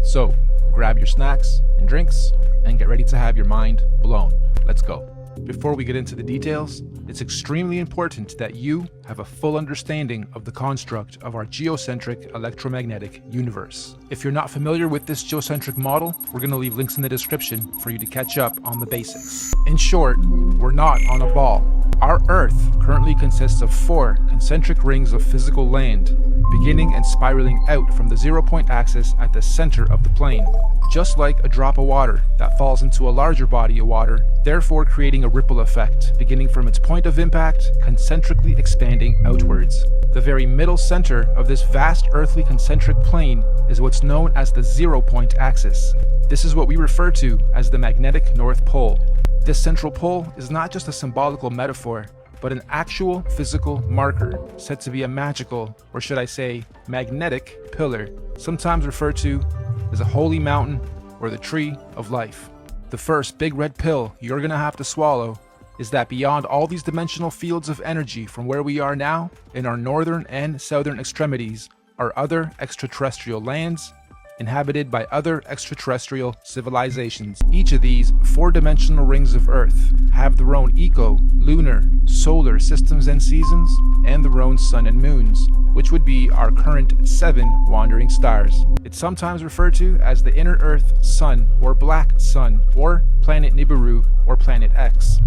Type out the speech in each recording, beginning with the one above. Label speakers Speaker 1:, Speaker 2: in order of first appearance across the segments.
Speaker 1: So, grab your snacks and drinks and get ready to have your mind blown. Let's go. Before we get into the details, it's extremely important that you have a full understanding of the construct of our geocentric electromagnetic universe. If you're not familiar with this geocentric model, we're going to leave links in the description for you to catch up on the basics. In short, we're not on a ball. Our Earth currently consists of 4 concentric rings of physical land, beginning and spiraling out from the 0-point axis at the center of the plane, just like a drop of water that falls into a larger body of water, therefore creating a ripple effect, beginning from its point of impact, concentrically expanding outwards. The very middle center of this vast earthly concentric plane is what's known as the 0-point axis. This is what we refer to as the magnetic North Pole. This central pole is not just a symbolical metaphor, but an actual physical marker, said to be a magical, or should I say, magnetic pillar, sometimes referred to as a holy mountain or the tree of life. The first big red pill you're gonna have to swallow is that beyond all these dimensional fields of energy from where we are now, in our northern and southern extremities, are other extraterrestrial lands inhabited by other extraterrestrial civilizations. Each of these 4-dimensional rings of Earth have their own eco, lunar, solar systems and seasons, and their own sun and moons, which would be our current 7 wandering stars. It's sometimes referred to as the inner Earth Sun or Black Sun or planet Nibiru or planet X.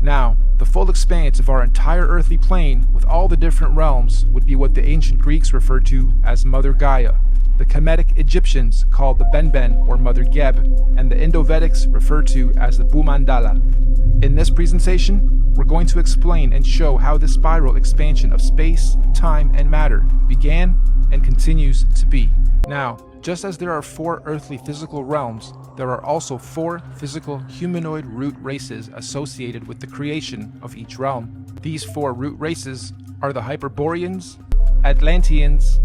Speaker 1: Now, the full expanse of our entire earthly plane with all the different realms would be what the ancient Greeks referred to as Mother Gaia, the Kemetic Egyptians called the Benben or Mother Geb, and the Indo-Vedics referred to as the Bhumandala. In this presentation, we're going to explain and show how this spiral expansion of space, time, and matter began and continues to be. Now, just as there are 4 earthly physical realms, there are also 4 physical humanoid root races associated with the creation of each realm. These 4 root races are the Hyperboreans, Atlanteans,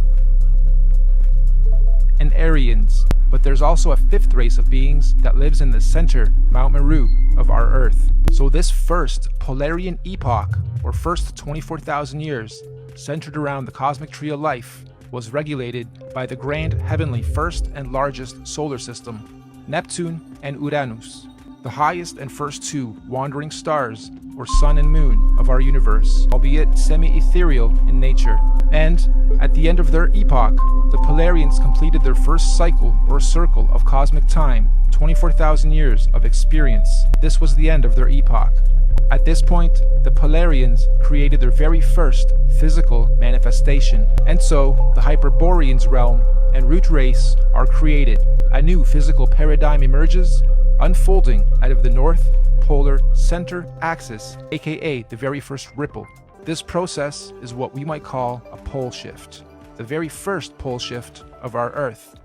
Speaker 1: and Aryans, but there's also a 5th race of beings that lives in the center, Mount Meru, of our Earth. So this first Polarian epoch, or first 24,000 years, centered around the cosmic tree of life, was regulated by the grand heavenly first and largest solar system, Neptune and Uranus, the highest and first 2 wandering stars, or sun and moon, of our universe, albeit semi-ethereal in nature. And at the end of their epoch, the Polarians completed their first cycle or circle of cosmic time, 24,000 years of experience. This was the end of their epoch. At this point, the Polarians created their very first physical manifestation, and so the Hyperboreans realm and root race are created. A new physical paradigm emerges, unfolding out of the North Polar Center Axis, aka the very first ripple. This process is what we might call a pole shift, the very first pole shift of our Earth.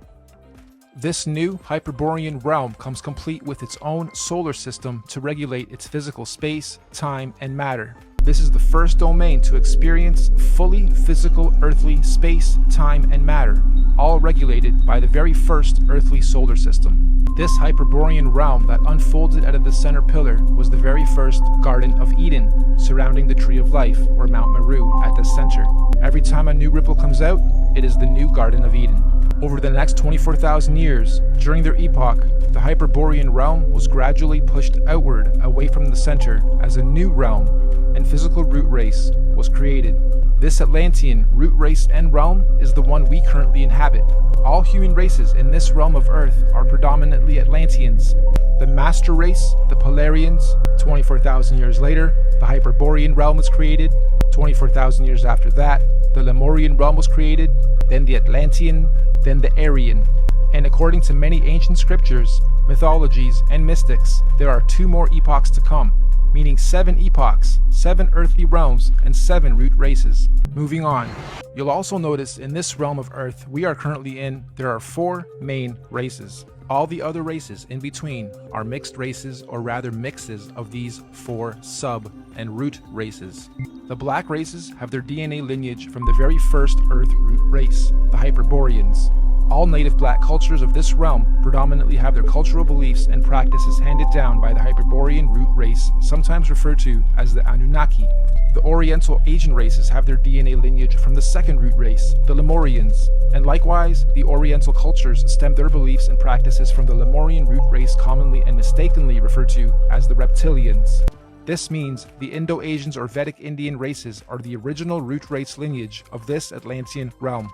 Speaker 1: This new Hyperborean realm comes complete with its own solar system to regulate its physical space, time, and matter. This is the first domain to experience fully physical earthly space, time, and matter, all regulated by the very first earthly solar system. This Hyperborean realm that unfolded out of the center pillar was the very first Garden of Eden, surrounding the Tree of Life, or Mount Meru, at the center. Every time a new ripple comes out, it is the new Garden of Eden. Over the next 24,000 years, during their epoch, the Hyperborean realm was gradually pushed outward away from the center as a new realm and physical root race was created. This Atlantean root race and realm is the one we currently inhabit. All human races in this realm of Earth are predominantly Atlanteans. The master race, the Polarians, 24,000 years later, the Hyperborean realm was created. 24,000 years after that, the Lemurian realm was created, then the Atlantean, then the Aryan. And according to many ancient scriptures, mythologies, and mystics, there are 2 more epochs to come, meaning 7 epochs, 7 earthly realms, and 7 root races. Moving on, you'll also notice in this realm of Earth we are currently in, there are 4 main races. All the other races in between are mixed races, or rather mixes of these 4 sub and root races. The black races have their DNA lineage from the very first Earth root race, the Hyperboreans. All native black cultures of this realm predominantly have their cultural beliefs and practices handed down by the Hyperborean root race, sometimes referred to as the Anunnaki. The Oriental Asian races have their DNA lineage from the second root race, the Lemurians, and likewise, the Oriental cultures stem their beliefs and practices from the Lemurian root race, commonly and mistakenly referred to as the Reptilians. This means the Indo-Asians or Vedic Indian races are the original root race lineage of this Atlantean realm,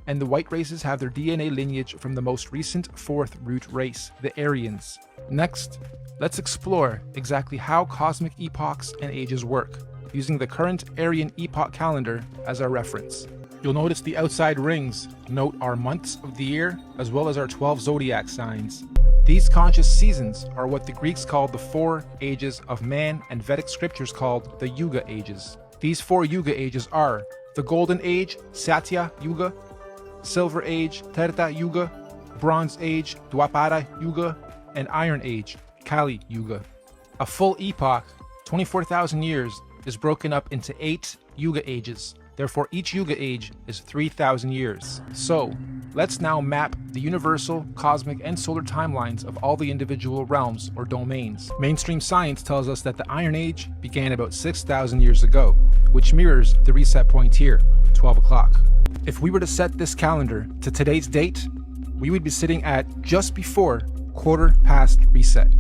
Speaker 1: and the white races have their DNA lineage from the most recent fourth root race, the Aryans. Next, let's explore exactly how cosmic epochs and ages work, using the current Aryan epoch calendar as our reference. You'll notice the outside rings note our months of the year as well as our 12 zodiac signs. These conscious seasons are what the Greeks called the 4 ages of man and Vedic scriptures called the Yuga ages. These 4 Yuga ages are the Golden Age, Satya Yuga, Silver Age, Treta Yuga, Bronze Age, Dwapara Yuga, and Iron Age, Kali Yuga. A full epoch, 24,000 years, is broken up into 8 Yuga ages. Therefore, each Yuga age is 3,000 years. So, let's now map the universal, cosmic, and solar timelines of all the individual realms or domains. Mainstream science tells us that the Iron Age began about 6,000 years ago, which mirrors the reset point here, 12 o'clock. If we were to set this calendar to today's date, we would be sitting at just before quarter past reset.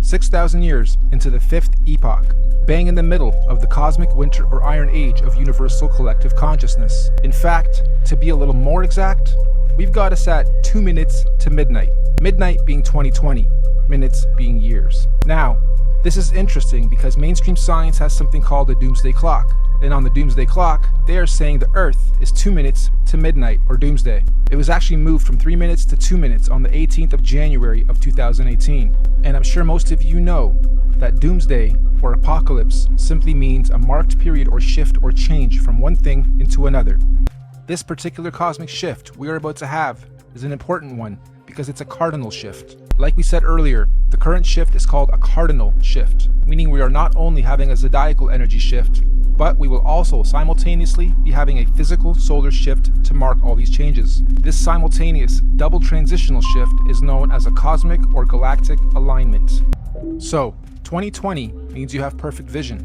Speaker 1: 6,000 years into the 5th epoch, bang in the middle of the cosmic winter or Iron Age of universal collective consciousness. In fact, to be a little more exact, we've got us at 2 minutes to midnight. Midnight being 2020, minutes being years. Now, this is interesting because mainstream science has something called a doomsday clock. And on the doomsday clock, they are saying the Earth is 2 minutes to midnight or doomsday. It was actually moved from 3 minutes to 2 minutes on the 18th of January of 2018. And I'm sure most of you know that doomsday or apocalypse simply means a marked period or shift or change from one thing into another. This particular cosmic shift we are about to have is an important one because it's a cardinal shift. Like we said earlier, the current shift is called a cardinal shift, meaning we are not only having a zodiacal energy shift, but we will also simultaneously be having a physical solar shift to mark all these changes. This simultaneous double transitional shift is known as a cosmic or galactic alignment. So, 2020 means you have perfect vision.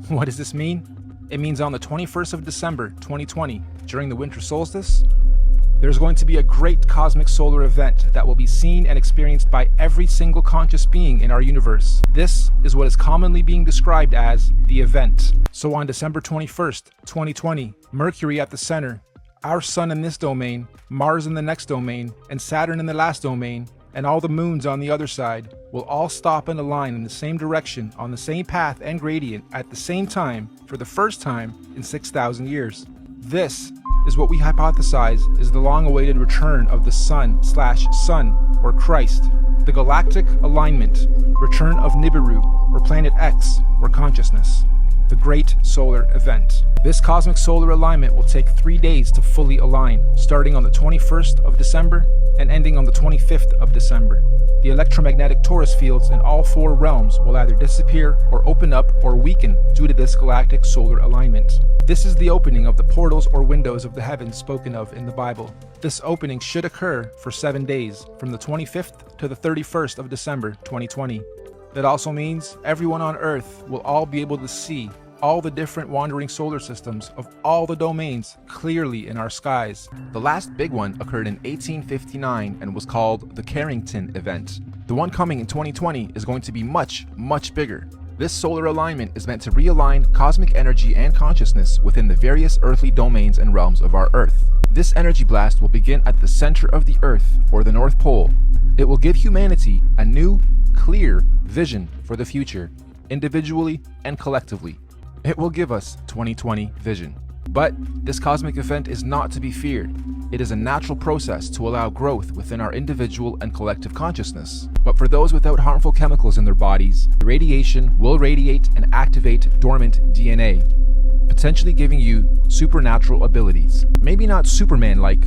Speaker 1: What does this mean? It means on the 21st of December 2020, during the winter solstice, there's going to be a great cosmic solar event that will be seen and experienced by every single conscious being in our universe. This is what is commonly being described as the event. So on December 21st, 2020, Mercury at the center, our sun in this domain, Mars in the next domain, and Saturn in the last domain, and all the moons on the other side will all stop and align in the same direction on the same path and gradient at the same time for the first time in 6,000 years. This is what we hypothesize is the long-awaited return of the Sun or Christ, the galactic alignment, return of Nibiru or Planet X or consciousness, the great solar event. This cosmic solar alignment will take 3 days to fully align, starting on the 21st of December and ending on the 25th of December. The electromagnetic torus fields in all 4 realms will either disappear or open up or weaken due to this galactic solar alignment. This is the opening of the portals or windows of the heavens spoken of in the Bible. This opening should occur for 7 days, from the 25th to the 31st of December 2020. That also means everyone on Earth will all be able to see all the different wandering solar systems of all the domains clearly in our skies. The last big one occurred in 1859 and was called the Carrington event. The one coming in 2020 is going to be much, much bigger. This solar alignment is meant to realign cosmic energy and consciousness within the various earthly domains and realms of our Earth. This energy blast will begin at the center of the Earth, or the North Pole. It will give humanity a new, clear vision for the future, individually and collectively. It will give us 2020 vision. But this cosmic event is not to be feared. It is a natural process to allow growth within our individual and collective consciousness. But for those without harmful chemicals in their bodies, the radiation will radiate and activate dormant DNA, potentially giving you supernatural abilities. Maybe not Superman-like,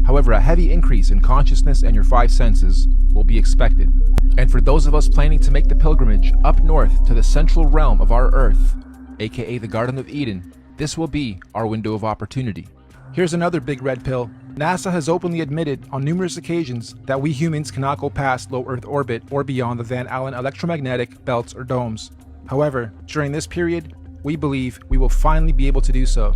Speaker 1: however, a heavy increase in consciousness and your 5 senses will be expected. And for those of us planning to make the pilgrimage up north to the central realm of our Earth, aka the Garden of Eden, this will be our window of opportunity. Here's another big red pill NASA has openly admitted on numerous occasions that we humans cannot go past low Earth orbit or beyond the Van Allen electromagnetic belts or domes. However, during this period, we believe we will finally be able to do so.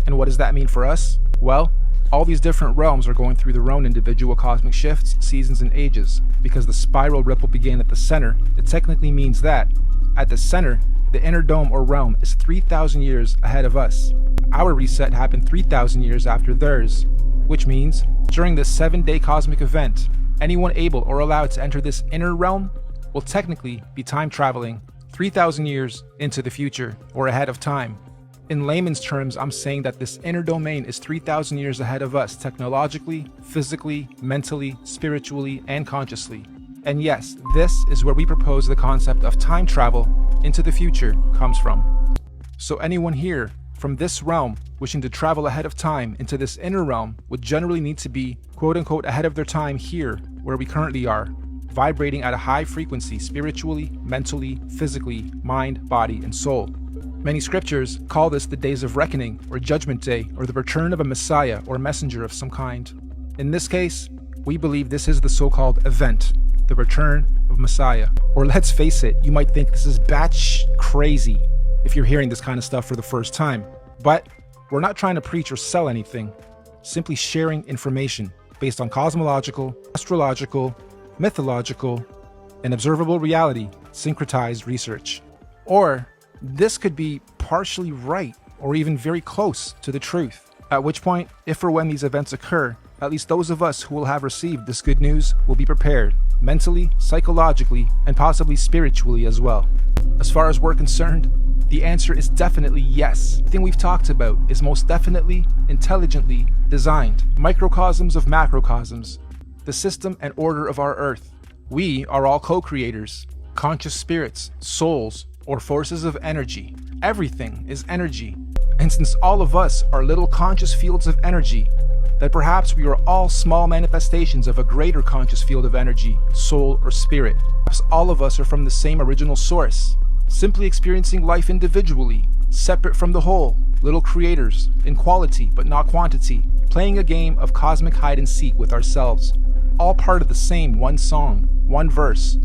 Speaker 1: And what does that mean for us? Well, all these different realms are going through their own individual cosmic shifts, seasons, and ages. Because the spiral ripple began at the center, it technically means that, at the center, the inner dome or realm is 3,000 years ahead of us. Our reset happened 3,000 years after theirs, which means, during this 7-day cosmic event, anyone able or allowed to enter this inner realm will technically be time traveling 3,000 years into the future, or ahead of time. In layman's terms, I'm saying that this inner domain is 3,000 years ahead of us technologically, physically, mentally, spiritually, and consciously. And yes, this is where we propose the concept of time travel into the future comes from. So anyone here from this realm wishing to travel ahead of time into this inner realm would generally need to be quote-unquote ahead of their time here where we currently are, vibrating at a high frequency spiritually, mentally, physically, mind, body, and soul. Many scriptures call this the days of reckoning, or judgment day, or the return of a messiah or messenger of some kind. In this case, we believe this is the so-called event, the return of Messiah. Or let's face it, you might think this is batch crazy if you're hearing this kind of stuff for the first time. But we're not trying to preach or sell anything, simply sharing information based on cosmological, astrological, mythological, and observable reality, syncretized research. Or this could be partially right, or even very close to the truth. At which point, if or when these events occur, at least those of us who will have received this good news will be prepared, mentally, psychologically, and possibly spiritually as well. As far as we're concerned, the answer is definitely yes. The thing we've talked about is most definitely, intelligently designed. Microcosms of macrocosms, the system and order of our Earth. We are all co-creators, conscious spirits, souls, or forces of energy. Everything is energy. And since all of us are little conscious fields of energy, that perhaps we are all small manifestations of a greater conscious field of energy, soul, or spirit. Perhaps all of us are from the same original source, simply experiencing life individually, separate from the whole, little creators, in quality but not quantity, playing a game of cosmic hide and seek with ourselves, all part of the same one song, one verse,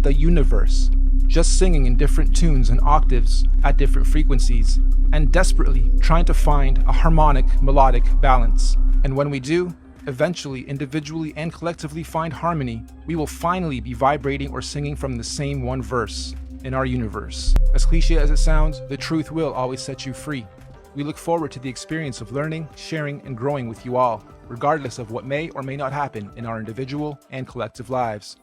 Speaker 1: the universe, just singing in different tunes and octaves at different frequencies, and desperately trying to find a harmonic, melodic balance. And when we do, eventually, individually and collectively find harmony, we will finally be vibrating or singing from the same one verse in our universe. As cliche as it sounds, the truth will always set you free. We look forward to the experience of learning, sharing, and growing with you all, regardless of what may or may not happen in our individual and collective lives.